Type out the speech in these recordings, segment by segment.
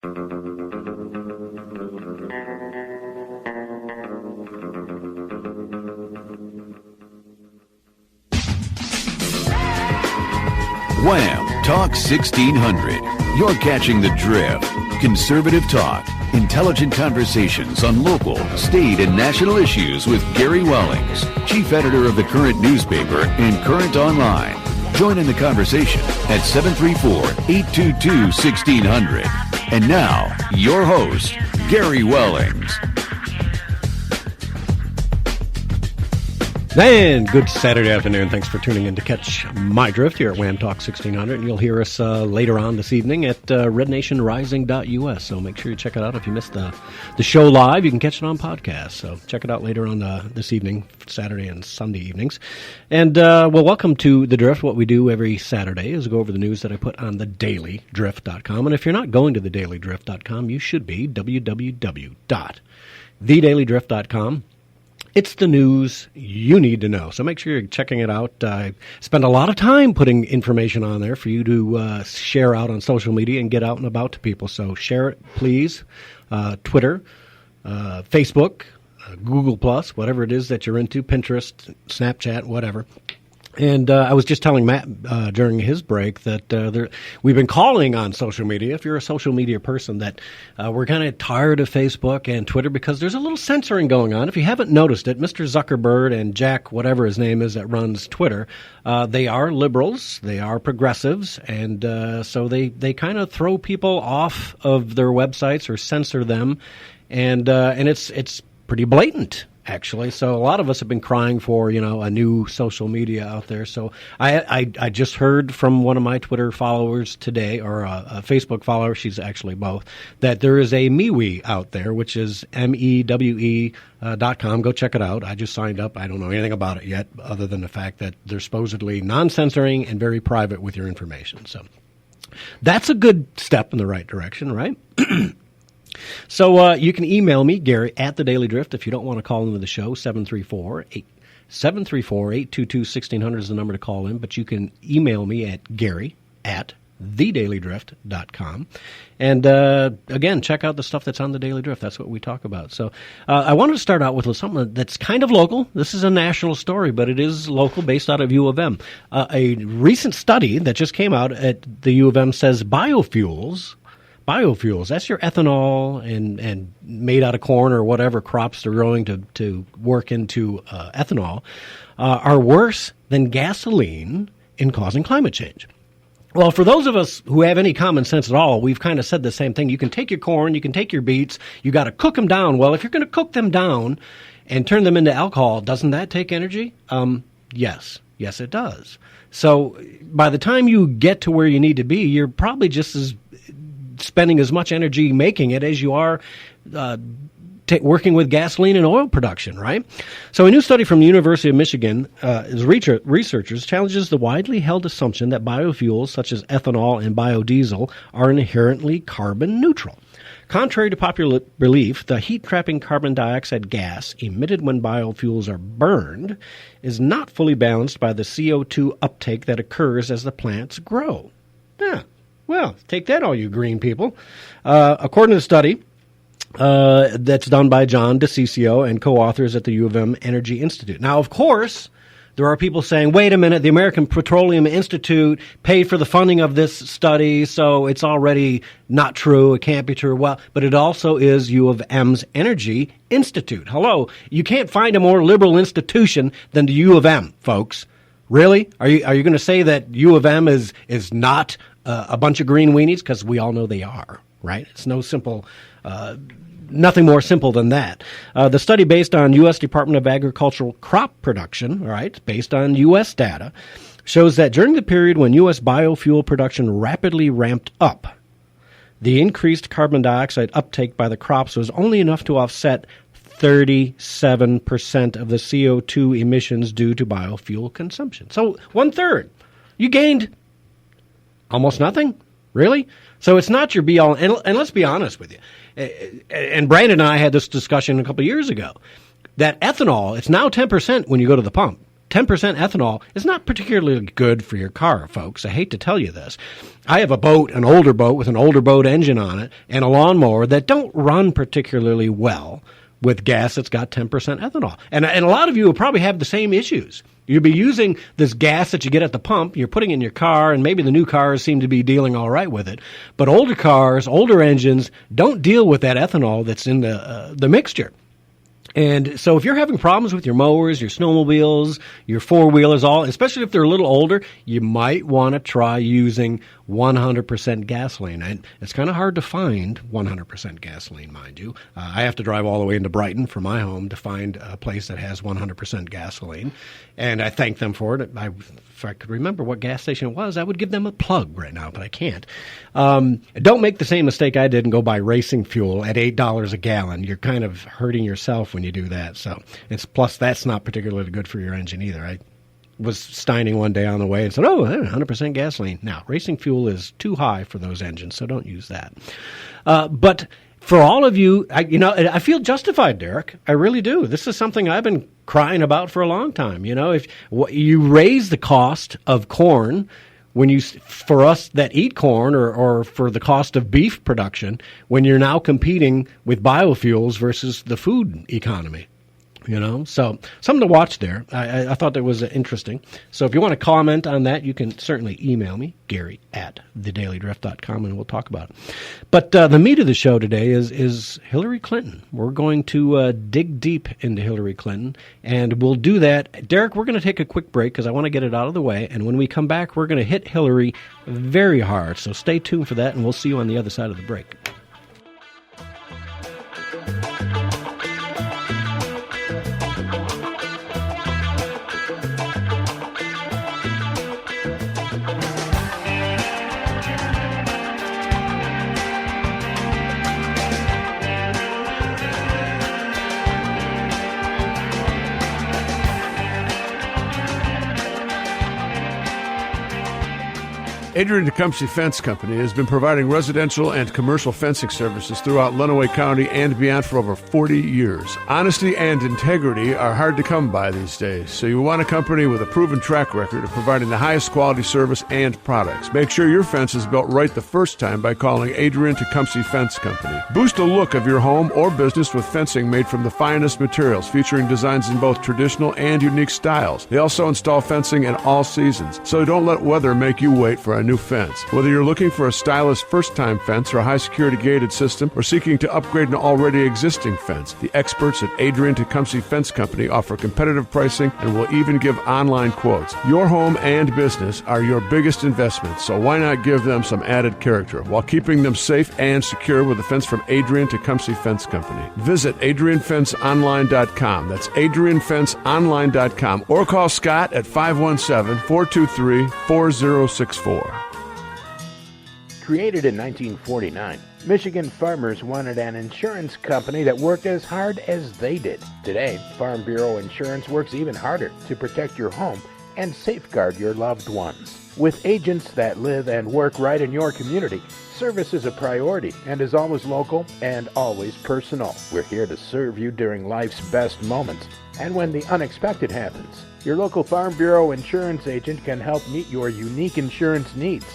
Wham! Talk 1600. You're catching the drift. Conservative talk. Intelligent conversations on local, state, and national issues with Gary Wellings, chief editor of the Current newspaper and Current Online. Join in the conversation at 734-822-1600. And now, your host, Gary Wellings. And good Saturday afternoon. Thanks for tuning in to catch my drift here at Wham Talk 1600. And you'll hear us later on this evening at rednationrising.us. So make sure you check it out. If you missed the show live, you can catch it on podcast. So check it out later on this evening, Saturday and Sunday evenings. And, well, welcome to The Drift. What we do every Saturday is go over the news that I put on thedailydrift.com. And if you're not going to thedailydrift.com, you should be, www.thedailydrift.com. It's the news you need to know. So make sure you're checking it out. I spend a lot of time putting information on there for you to share out on social media and get out and about to people. So share it, please. Twitter, Facebook, Google+, whatever it is that you're into, Pinterest, Snapchat, whatever. And I was just telling Matt during his break that we've been calling on social media, if you're a social media person, that we're kind of tired of Facebook and Twitter because there's a little censoring going on. If you haven't noticed it, Mr. Zuckerberg and Jack, whatever his name is that runs Twitter, they are liberals, they are progressives, and so they kind of throw people off of their websites or censor them, and it's pretty blatant, actually. So a lot of us have been crying for, a new social media out there. So I just heard from one of my Twitter followers today, or a Facebook follower, she's actually both, that there is a MeWe out there, which is mewe.com. Go check it out. I just signed up. I don't know anything about it yet, other than the fact that they're supposedly non-censoring and very private with your information. So that's a good step in the right direction, right? So you can email me, Gary, at The Daily Drift. If you don't want to call into the show, 734-822-1600 is the number to call in. But you can email me at Gary at thedailydrift.com. And again, check out the stuff that's on The Daily Drift. That's what we talk about. So I wanted to start out with something that's kind of local. This is a national story, but it is local, based out of U of M. A recent study that just came out at the U of M says biofuels, that's your ethanol and made out of corn or whatever crops they're growing to work into ethanol, are worse than gasoline in causing climate change. Well, for those of us who have any common sense at all, we've kind of said the same thing. You can take your corn, you can take your beets, you got to cook them down. Well, if you're going to cook them down and turn them into alcohol, doesn't that take energy? Yes, it does. So by the time you get to where you need to be, you're probably just spending as much energy making it as you are working with gasoline and oil production, right? So a new study from the University of Michigan researchers challenges the widely held assumption that biofuels such as ethanol and biodiesel are inherently carbon neutral. Contrary to popular belief, the heat-trapping carbon dioxide gas emitted when biofuels are burned is not fully balanced by the CO2 uptake that occurs as the plants grow. Yeah. Well, take that, all you green people. According to the study that's done by John DeCiccio and co-authors at the U of M Energy Institute. Now, of course, there are people saying, wait a minute, the American Petroleum Institute paid for the funding of this study, so it's already not true, it can't be true. Well, but it also is U of M's Energy Institute. Hello, you can't find a more liberal institution than the U of M, folks. Really? Are you going to say that U of M is not a bunch of green weenies? Because we all know they are, right? It's nothing more simple than that. The study, based on U.S. Department of Agricultural crop production, right, based on U.S. data, shows that during the period when U.S. biofuel production rapidly ramped up, the increased carbon dioxide uptake by the crops was only enough to offset 37% of the CO2 emissions due to biofuel consumption. So 1/3. You gained almost nothing, really? So it's not your be-all. And let's be honest with you. And Brandon and I had this discussion a couple of years ago, that ethanol, it's now 10% when you go to the pump. 10% ethanol is not particularly good for your car, folks. I hate to tell you this. I have a boat, an older boat with an older boat engine on it, and a lawnmower that don't run particularly well with gas that's got 10% ethanol. And a lot of you will probably have the same issues. You'll be using this gas that you get at the pump, you're putting in your car, and maybe the new cars seem to be dealing all right with it. But older cars, older engines don't deal with that ethanol that's in the mixture. And so if you're having problems with your mowers, your snowmobiles, your four-wheelers, especially if they're a little older, you might want to try using 100% gasoline. And it's kind of hard to find 100% gasoline, mind you. I have to drive all the way into Brighton from my home to find a place that has 100% gasoline. And I thank them for it. If I could remember what gas station it was, I would give them a plug right now, but I can't. Don't make the same mistake I did and go buy racing fuel at $8 a gallon. You're kind of hurting yourself when you do that. So plus that's not particularly good for your engine either. I was Steining one day on the way and said, 100% gasoline. Now, racing fuel is too high for those engines, so don't use that. But for all of you, I feel justified, Derek. I really do. This is something I've been crying about for a long time. If you raise the cost of corn for us that eat corn or for the cost of beef production, when you're now competing with biofuels versus the food economy. So something to watch there. I thought that was interesting. So if you want to comment on that, you can certainly email me, Gary@thedailydrift.com, and we'll talk about it. But the meat of the show today is Hillary Clinton. We're going to dig deep into Hillary Clinton, and we'll do that. Derek, we're going to take a quick break because I want to get it out of the way, and when we come back, we're going to hit Hillary very hard. So stay tuned for that, and we'll see you on the other side of the break. Adrian Tecumseh Fence Company has been providing residential and commercial fencing services throughout Lenawee County and beyond for over 40 years. Honesty and integrity are hard to come by these days, so you want a company with a proven track record of providing the highest quality service and products. Make sure your fence is built right the first time by calling Adrian Tecumseh Fence Company. Boost the look of your home or business with fencing made from the finest materials, featuring designs in both traditional and unique styles. They also install fencing in all seasons, so don't let weather make you wait for a new fence. Whether you're looking for a stylish first-time fence or a high-security gated system, or seeking to upgrade an already existing fence, the experts at Adrian Tecumseh Fence Company offer competitive pricing and will even give online quotes. Your home and business are your biggest investment, so why not give them some added character while keeping them safe and secure with a fence from Adrian Tecumseh Fence Company. Visit AdrianFenceOnline.com. That's AdrianFenceOnline.com, or call Scott at 517-423-4064. Created in 1949, Michigan farmers wanted an insurance company that worked as hard as they did. Today, Farm Bureau Insurance works even harder to protect your home and safeguard your loved ones. With agents that live and work right in your community, service is a priority and is always local and always personal. We're here to serve you during life's best moments and when the unexpected happens. Your local Farm Bureau Insurance agent can help meet your unique insurance needs.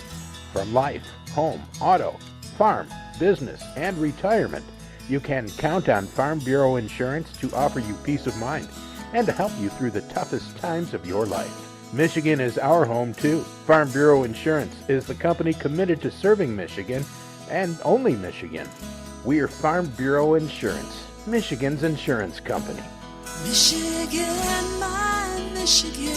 From life, home, auto, farm, business, and retirement, you can count on Farm Bureau Insurance to offer you peace of mind and to help you through the toughest times of your life. Michigan is our home too. Farm Bureau Insurance is the company committed to serving Michigan and only Michigan. We're Farm Bureau Insurance, Michigan's insurance company. Michigan, my Michigan.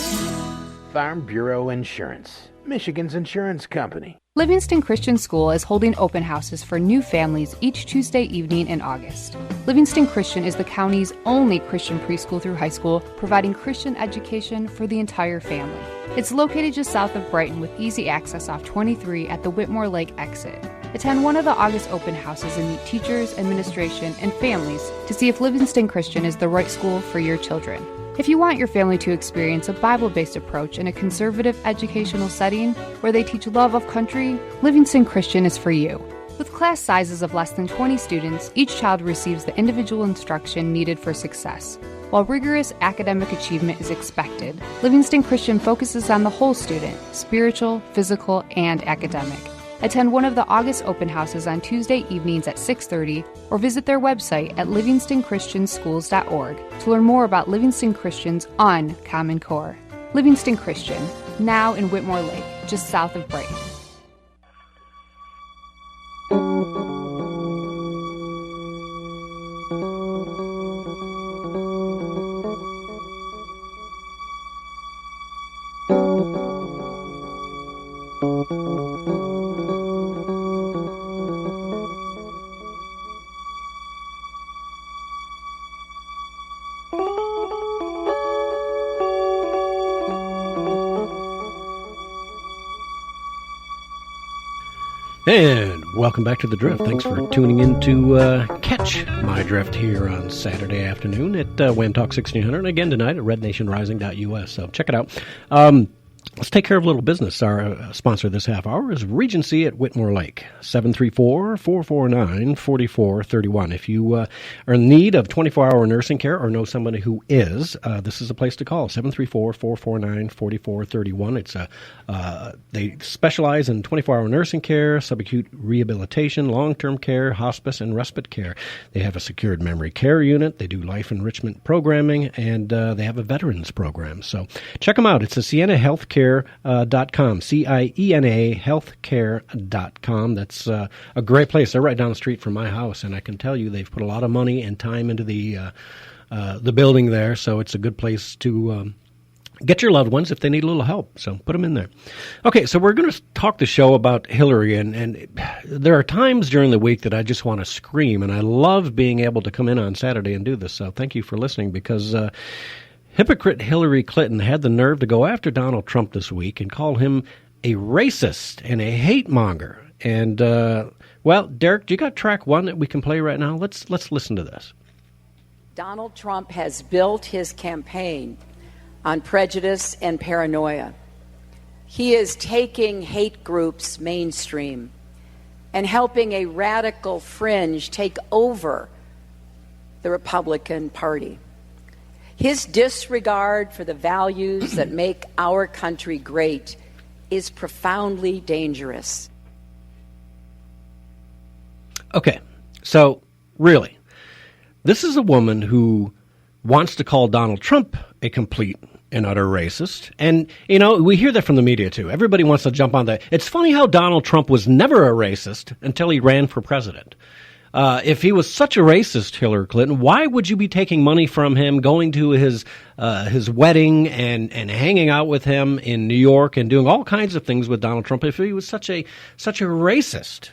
Farm Bureau Insurance, Michigan's insurance company. Livingston Christian School is holding open houses for new families each Tuesday evening in August. Livingston Christian is the county's only Christian preschool through high school, providing Christian education for the entire family. It's located just south of Brighton with easy access off 23 at the Whitmore Lake exit. Attend one of the August open houses and meet teachers, administration, and families to see if Livingston Christian is the right school for your children. If you want your family to experience a Bible-based approach in a conservative educational setting where they teach love of country, Livingston Christian is for you. With class sizes of less than 20 students, each child receives the individual instruction needed for success. While rigorous academic achievement is expected, Livingston Christian focuses on the whole student, spiritual, physical, and academic. Attend one of the August open houses on Tuesday evenings at 6:30 or visit their website at livingstonchristianschools.org to learn more about Livingston Christian's Common Core. Livingston Christian, now in Whitmore Lake, just south of Brighton. And welcome back to The Drift. Thanks for tuning in to catch my drift here on Saturday afternoon at Wham Talk 1600. And again tonight at rednationrising.us. So check it out. Let's take care of a little business. Our sponsor this half hour is Regency at Whitmore Lake, 734-449-4431. If you are in need of 24-hour nursing care or know somebody who is, this is a place to call, 734-449-4431. It's they specialize in 24-hour nursing care, subacute rehabilitation, long-term care, hospice, and respite care. They have a secured memory care unit. They do life enrichment programming, and they have a veterans program. So check them out. It's a Sienna Healthcare.com, CIENA healthcare.com. That's a great place. They're right down the street from my house, and I can tell you they've put a lot of money and time into the building there, so it's a good place to get your loved ones if they need a little help. So put them in there. Okay, so we're going to talk the show about Hillary, and there are times during the week that I just want to scream, and I love being able to come in on Saturday and do this. So thank you for listening, because hypocrite Hillary Clinton had the nerve to go after Donald Trump this week and call him a racist and a hate monger. And, well, Derek, do you got track one that we can play right now? Let's listen to this. Donald Trump has built his campaign on prejudice and paranoia. He is taking hate groups mainstream and helping a radical fringe take over the Republican Party. His disregard for the values that make our country great is profoundly dangerous. Okay, so really, this is a woman who wants to call Donald Trump a complete and utter racist. And, you know, we hear that from the media, too. Everybody wants to jump on that. It's funny how Donald Trump was never a racist until he ran for president. If he was such a racist, Hillary Clinton, why would you be taking money from him, going to his wedding and hanging out with him in New York and doing all kinds of things with Donald Trump if he was such a racist?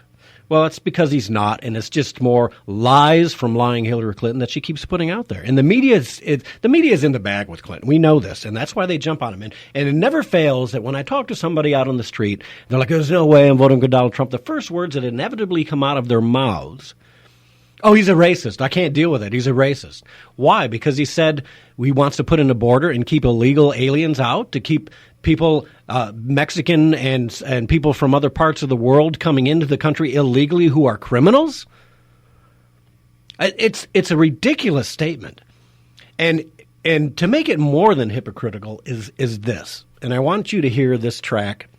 Well, it's because he's not, and it's just more lies from lying Hillary Clinton that she keeps putting out there. And the media is in the bag with Clinton. We know this, and that's why they jump on him. And it never fails that when I talk to somebody out on the street, they're like, "There's no way I'm voting for Donald Trump." The first words that inevitably come out of their mouths, "Oh, he's a racist. I can't deal with it. He's a racist." Why? Because he said he wants to put in a border and keep illegal aliens out, to keep people, Mexican and people from other parts of the world coming into the country illegally who are criminals. It's a ridiculous statement. And to make it more than hypocritical is this. And I want you to hear this track.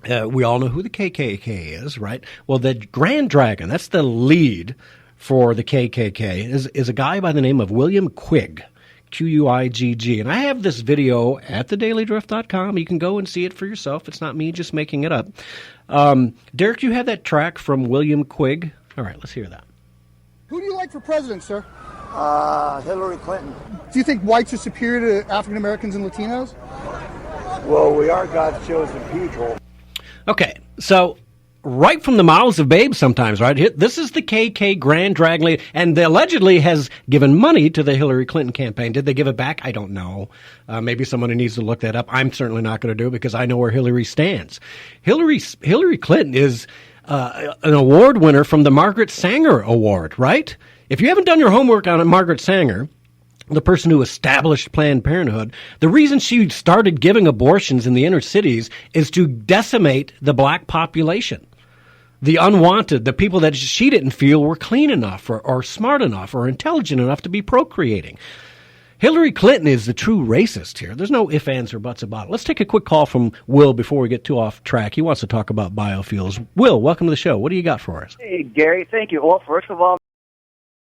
We all know who the KKK is, right? Well, the Grand Dragon, that's the lead for the KKK, is a guy by the name of William Quigg, Quigg. And I have this video at thedailydrift.com. You can go and see it for yourself. It's not me just making it up. Derek, you have that track from William Quigg? All right, let's hear that. Who do you like for president, sir? Hillary Clinton. Do you think whites are superior to African Americans and Latinos? Well, we are God's chosen people. Okay, so right from the mouths of babes sometimes, right? This is the KK Grand Dragon, and they allegedly has given money to the Hillary Clinton campaign. Did they give it back? I don't know. Maybe somebody needs to look that up. I'm certainly not going to do it because I know where Hillary stands. Hillary Clinton is an award winner from the Margaret Sanger Award, right? If you haven't done your homework on Margaret Sanger, the person who established Planned Parenthood, the reason she started giving abortions in the inner cities is to decimate the black population. The unwanted, the people that she didn't feel were clean enough or smart enough or intelligent enough to be procreating. Hillary Clinton is the true racist here. There's no ifs, ands, or buts about it. Let's take a quick call from Will before we get too off track. He wants to talk about biofuels. Will, welcome to the show. What do you got for us? Hey, Gary, thank you. Well, first of all,